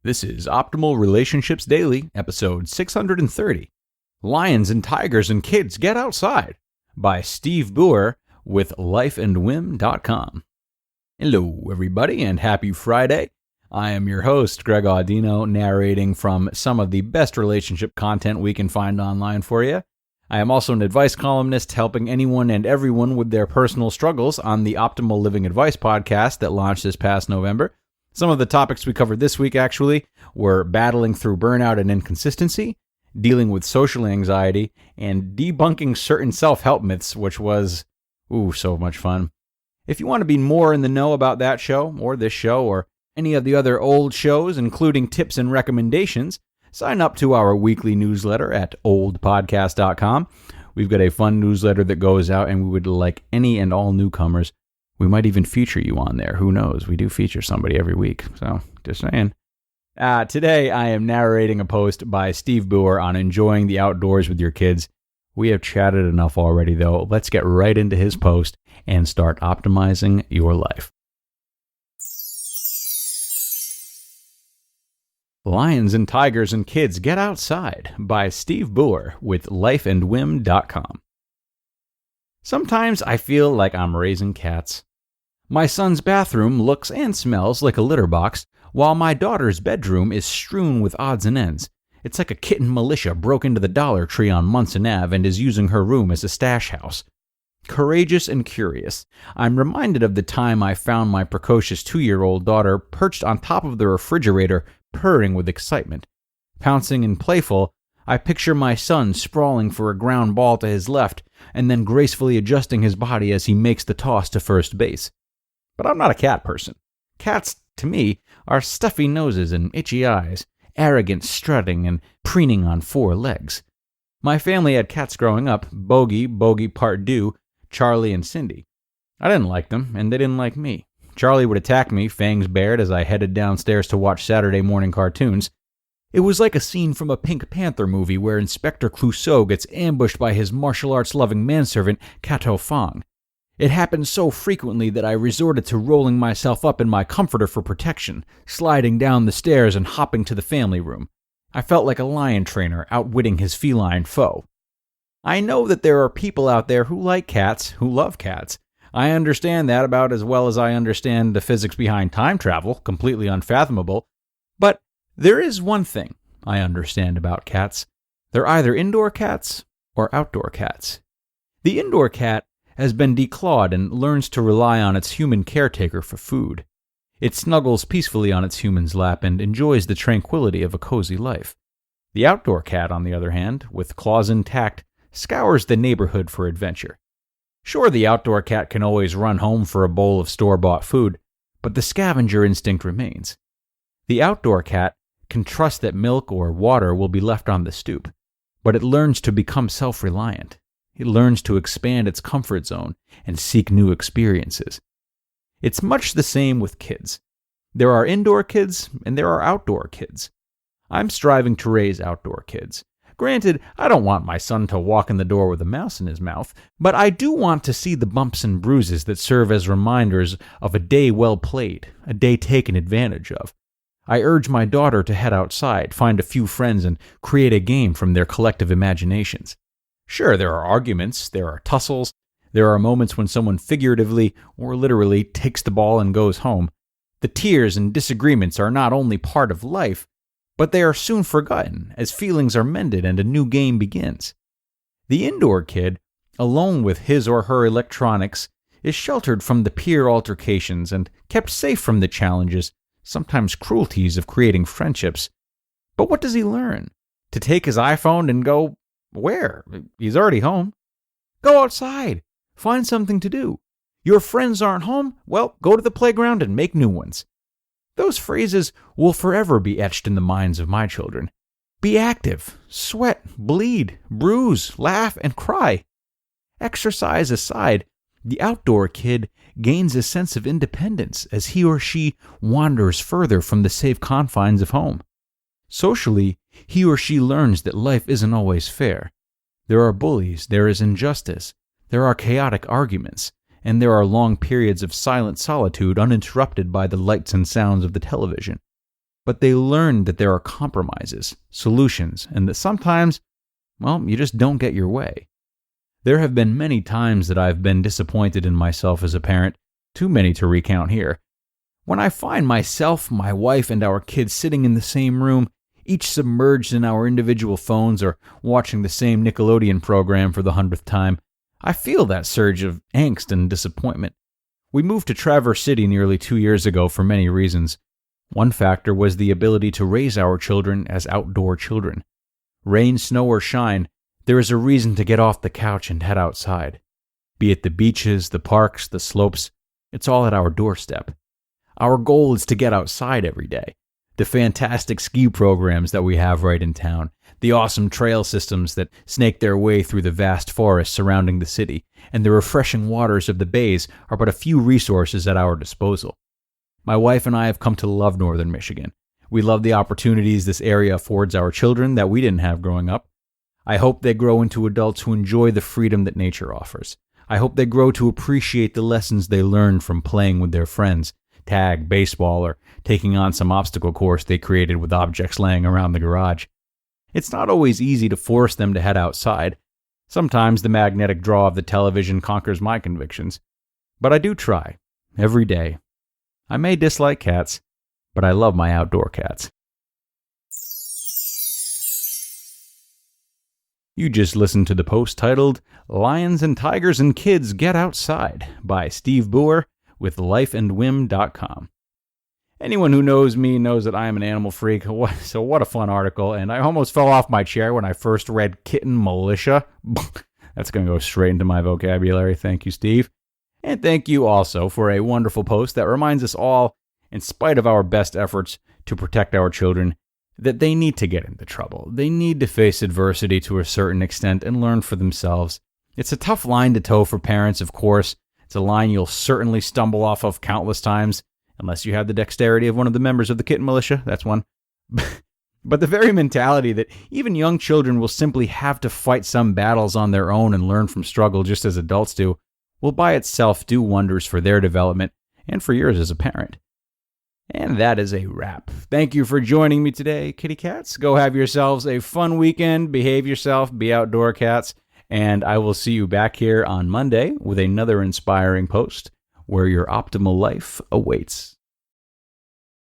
This is Optimal Relationships Daily, episode 630. Lions and Tigers and Kids Get Outside by Steve Booher with lifeandwhim.com. Hello, everybody, and happy Friday. I am your host, Greg Audino, narrating from some of the best relationship content we can find online for you. I am also an advice columnist helping anyone and everyone with their personal struggles on the Optimal Living Advice podcast that launched this past November. Some of the topics we covered this week, actually, were battling through burnout and inconsistency, dealing with social anxiety, and debunking certain self-help myths, which was, so much fun. If you want to be more in the know about that show, or this show, or any of the other old shows, including tips and recommendations, sign up to our weekly newsletter at oldpodcast.com. We've got a fun newsletter that goes out, and we would like any and all newcomers. We might even feature you on there. Who knows? We do feature somebody every week. So, just saying. Today, I am narrating a post by Steve Booher on enjoying the outdoors with your kids. We have chatted enough already, though. Let's get right into his post and start optimizing your life. Lions and Tigers and Kids Get Outside by Steve Booher with lifeandwhim.com. Sometimes I feel like I'm raising cats. My son's bathroom looks and smells like a litter box, while my daughter's bedroom is strewn with odds and ends. It's like a kitten militia broke into the Dollar Tree on Munson Ave and is using her room as a stash house. Courageous and curious, I'm reminded of the time I found my precocious 2-year-old daughter perched on top of the refrigerator, purring with excitement. Pouncing and playful, I picture my son sprawling for a ground ball to his left, and then gracefully adjusting his body as he makes the toss to first base. But I'm not a cat person. Cats, to me, are stuffy noses and itchy eyes, arrogant strutting and preening on 4 legs. My family had cats growing up, Bogey, Pardue, Charlie, and Cindy. I didn't like them, and they didn't like me. Charlie would attack me, fangs bared, as I headed downstairs to watch Saturday morning cartoons. It was like a scene from a Pink Panther movie where Inspector Clouseau gets ambushed by his martial arts-loving manservant, Kato Fong. It happened so frequently that I resorted to rolling myself up in my comforter for protection, sliding down the stairs and hopping to the family room. I felt like a lion trainer outwitting his feline foe. I know that there are people out there who like cats, who love cats. I understand that about as well as I understand the physics behind time travel, completely unfathomable. But there is one thing I understand about cats. They're either indoor cats or outdoor cats. The indoor cat has been declawed and learns to rely on its human caretaker for food. It snuggles peacefully on its human's lap and enjoys the tranquility of a cozy life. The outdoor cat, on the other hand, with claws intact, scours the neighborhood for adventure. Sure, the outdoor cat can always run home for a bowl of store-bought food, but the scavenger instinct remains. The outdoor cat can trust that milk or water will be left on the stoop, but it learns to become self-reliant. It learns to expand its comfort zone and seek new experiences. It's much the same with kids. There are indoor kids and there are outdoor kids. I'm striving to raise outdoor kids. Granted, I don't want my son to walk in the door with a mouse in his mouth, but I do want to see the bumps and bruises that serve as reminders of a day well played, a day taken advantage of. I urge my daughter to head outside, find a few friends, and create a game from their collective imaginations. Sure, there are arguments, there are tussles, there are moments when someone figuratively or literally takes the ball and goes home. The tears and disagreements are not only part of life, but they are soon forgotten as feelings are mended and a new game begins. The indoor kid, alone with his or her electronics, is sheltered from the peer altercations and kept safe from the challenges, sometimes cruelties of creating friendships. But what does he learn? To take his iPhone and go where? He's already home. Go outside. Find something to do. Your friends aren't home? Well, go to the playground and make new ones. Those phrases will forever be etched in the minds of my children. Be active, sweat, bleed, bruise, laugh, and cry. Exercise aside, the outdoor kid gains a sense of independence as he or she wanders further from the safe confines of home. Socially, he or she learns that life isn't always fair. There are bullies, there is injustice, there are chaotic arguments, and there are long periods of silent solitude uninterrupted by the lights and sounds of the television. but they learn that there are compromises, solutions, and that sometimes, well, you just don't get your way. There have been many times that I've been disappointed in myself as a parent, too many to recount here. When I find myself, my wife, and our kids sitting in the same room, each submerged in our individual phones or watching the same Nickelodeon program for the 100th time, I feel that surge of angst and disappointment. We moved to Traverse City nearly 2 years ago for many reasons. One factor was the ability to raise our children as outdoor children. Rain, snow, or shine, there is a reason to get off the couch and head outside. Be it the beaches, the parks, the slopes, it's all at our doorstep. Our goal is to get outside every day. The fantastic ski programs that we have right in town, the awesome trail systems that snake their way through the vast forests surrounding the city, and the refreshing waters of the bays are but a few resources at our disposal. My wife and I have come to love northern Michigan. We love the opportunities this area affords our children that we didn't have growing up. I hope they grow into adults who enjoy the freedom that nature offers. I hope they grow to appreciate the lessons they learned from playing with their friends, tag, baseball, or taking on some obstacle course they created with objects laying around the garage. It's not always easy to force them to head outside. Sometimes the magnetic draw of the television conquers my convictions. But I do try, every day. I may dislike cats, but I love my outdoor cats. You just listened to the post titled Lions and Tigers and Kids Get Outside by Steve Booher with lifeandwhim.com. Anyone who knows me knows that I am an animal freak, so what a fun article, and I almost fell off my chair when I first read kitten militia. That's going to go straight into my vocabulary. Thank you, Steve. And thank you also for a wonderful post that reminds us all, in spite of our best efforts to protect our children, that they need to get into trouble. They need to face adversity to a certain extent and learn for themselves. It's a tough line to toe for parents, of course. It's a line you'll certainly stumble off of countless times, unless you have the dexterity of one of the members of the kitten militia. That's one. But the very mentality that even young children will simply have to fight some battles on their own and learn from struggle just as adults do will by itself do wonders for their development and for yours as a parent. And that is a wrap. Thank you for joining me today, kitty cats. Go have yourselves a fun weekend. Behave yourself. Be outdoor cats. And I will see you back here on Monday with another inspiring post where your optimal life awaits.